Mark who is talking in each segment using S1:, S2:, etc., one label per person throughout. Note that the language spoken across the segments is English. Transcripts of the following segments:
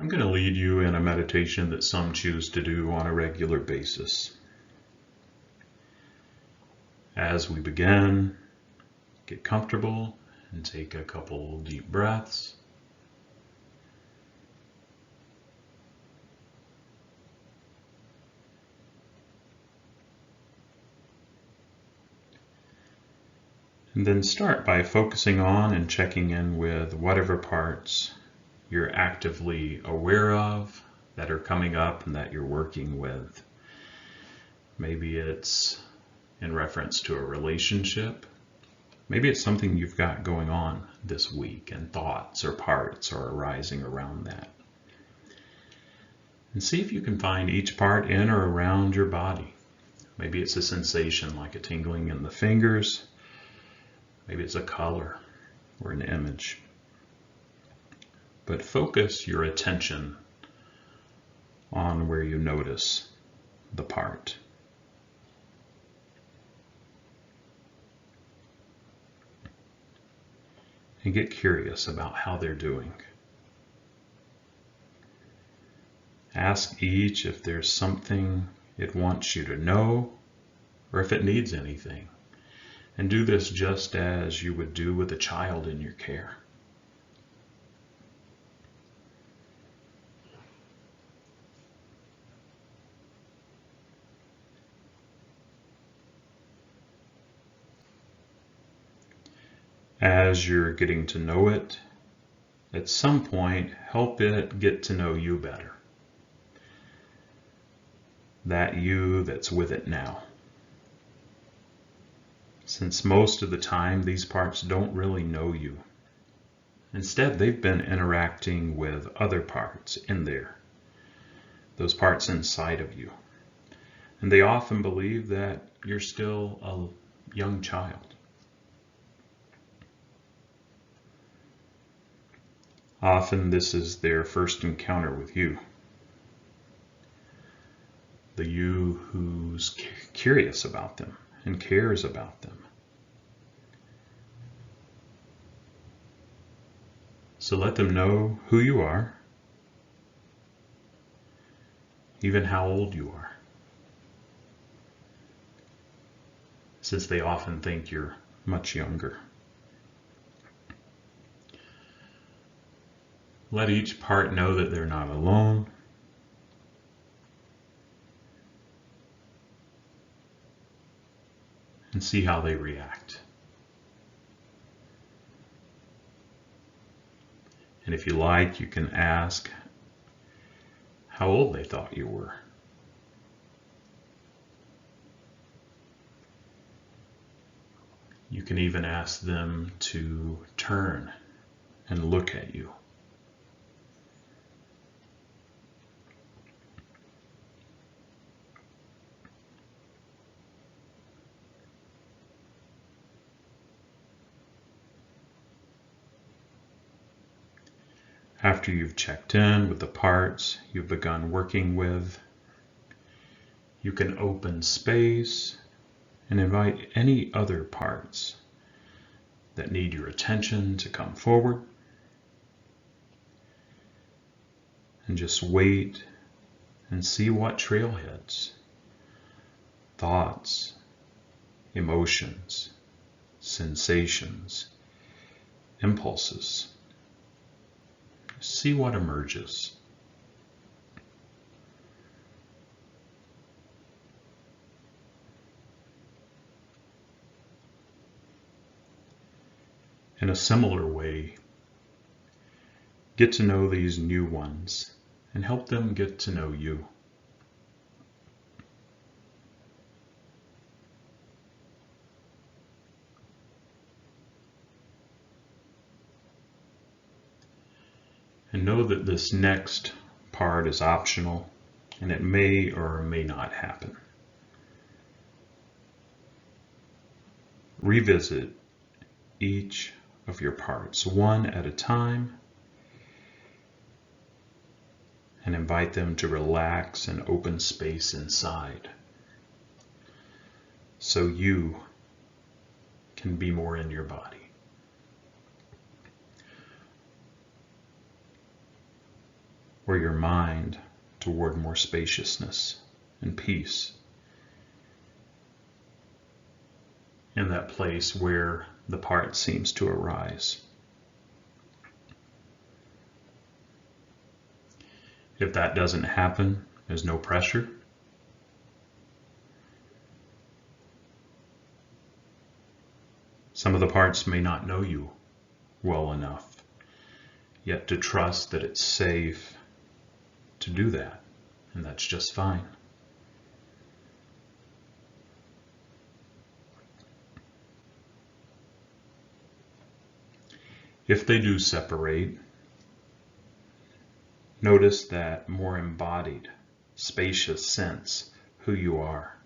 S1: I'm going to lead you in a meditation that some choose to do on a regular basis. As we begin, get comfortable and take a couple deep breaths. And then start by focusing on and checking in with whatever parts you're actively aware of that are coming up and that you're working with. Maybe it's in reference to a relationship. Maybe it's something you've got going on this week and thoughts or parts are arising around that. And see if you can find each part in or around your body. Maybe it's a sensation like a tingling in the fingers. Maybe it's a color or an image. But focus your attention on where you notice the part. And get curious about how they're doing. Ask each if there's something it wants you to know or if it needs anything. And do this just as you would do with a child in your care. As you're getting to know it, at some point, help it get to know you better. That you that's with it now. Since most of the time, these parts don't really know you. Instead, they've been interacting with other parts in there, those parts inside of you. And they often believe that you're still a young child. Often this is their first encounter with you. The you who's curious about them and cares about them. So let them know who you are, even how old you are, since they often think you're much younger. Let each part know that they're not alone. And see how they react. And if you like, you can ask how old they thought you were. You can even ask them to turn and look at you. After you've checked in with the parts you've begun working with, you can open space and invite any other parts that need your attention to come forward. And just wait and see what trailheads, thoughts, emotions, sensations, impulses. See what emerges. In a similar way, get to know these new ones and help them get to know you. And know that this next part is optional and it may or may not happen. Revisit each of your parts one at a time and invite them to relax and open space inside so you can be more in your body. or your mind toward more spaciousness and peace in that place where the part seems to arise. If that doesn't happen, there's no pressure. Some of the parts may not know you well enough yet to trust that it's safe to do that, and that's just fine. If they do separate, notice that more embodied, spacious sense who you are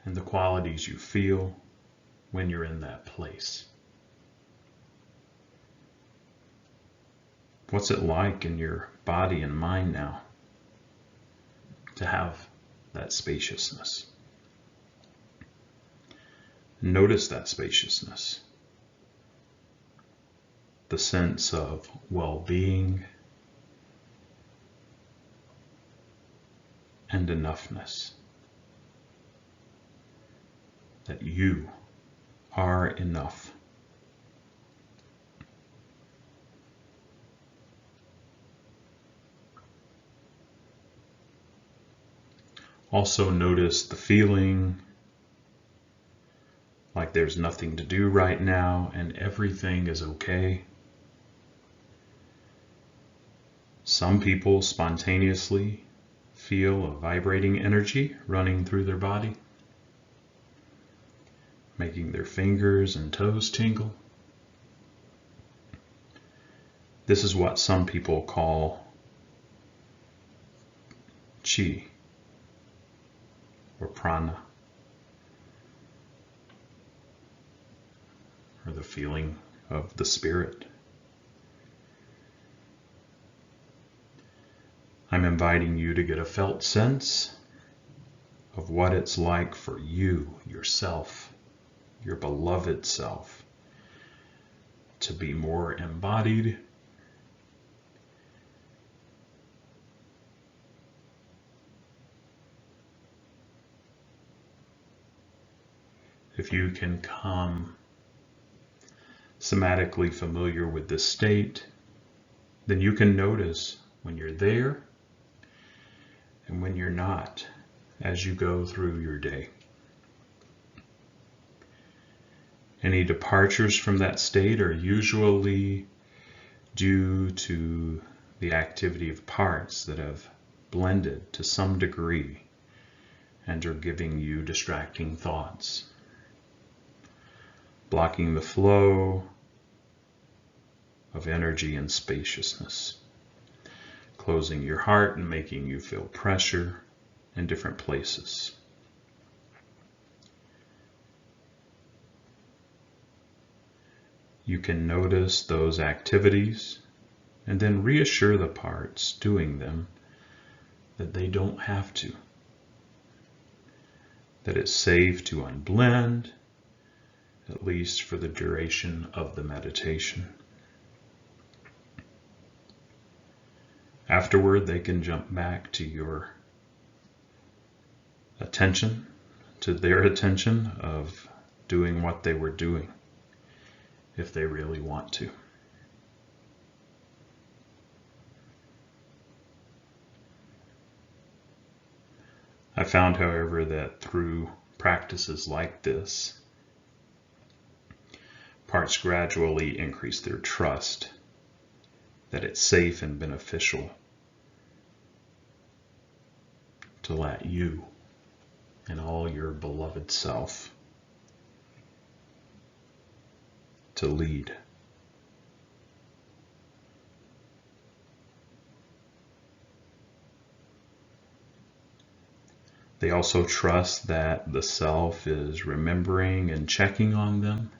S1: and the qualities you feel when you're in that place. What's it like in your body and mind now to have that spaciousness? Notice that spaciousness, the sense of well-being and enoughness, that you are enough. Also notice the feeling like there's nothing to do right now and everything is okay. Some people spontaneously feel a vibrating energy running through their body, making their fingers and toes tingle. This is what some people call chi or prana, or the feeling of the spirit. I'm inviting you to get a felt sense of what it's like for you, yourself, your beloved self, to be more embodied if you can come somatically familiar with this state, then you can notice when you're there and when you're not as you go through your day. Any departures from that state are usually due to the activity of parts that have blended to some degree and are giving you distracting thoughts, blocking the flow of energy and spaciousness, closing your heart and making you feel pressure in different places. You can notice those activities and then reassure the parts doing them that they don't have to, that it's safe to unblend, at least for the duration of the meditation. Afterward, they can jump back to your attention, to their attention of doing what they were doing, if they really want to. I found, however, that through practices like this, parts gradually increase their trust that it's safe and beneficial to let you and all your beloved self to lead. They also trust that the self is remembering and checking on them,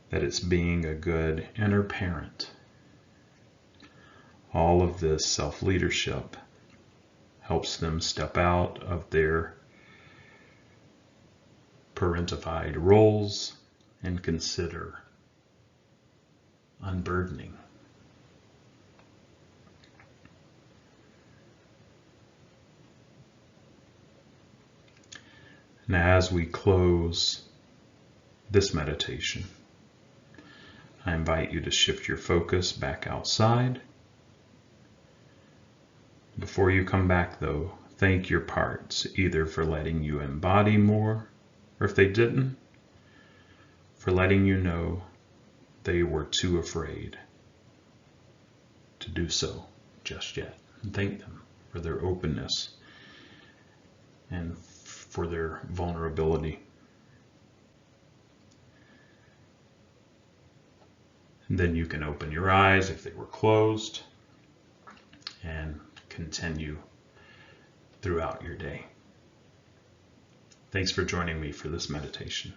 S1: that it's being a good inner parent. All of this self-leadership helps them step out of their parentified roles and consider unburdening. Now, as we close this meditation, I invite you to shift your focus back outside. Before you come back, though, thank your parts, either for letting you embody more, or if they didn't, for letting you know they were too afraid to do so just yet. And thank them for their openness and for their vulnerability. And then you can open your eyes if they were closed and continue throughout your day. Thanks for joining me for this meditation.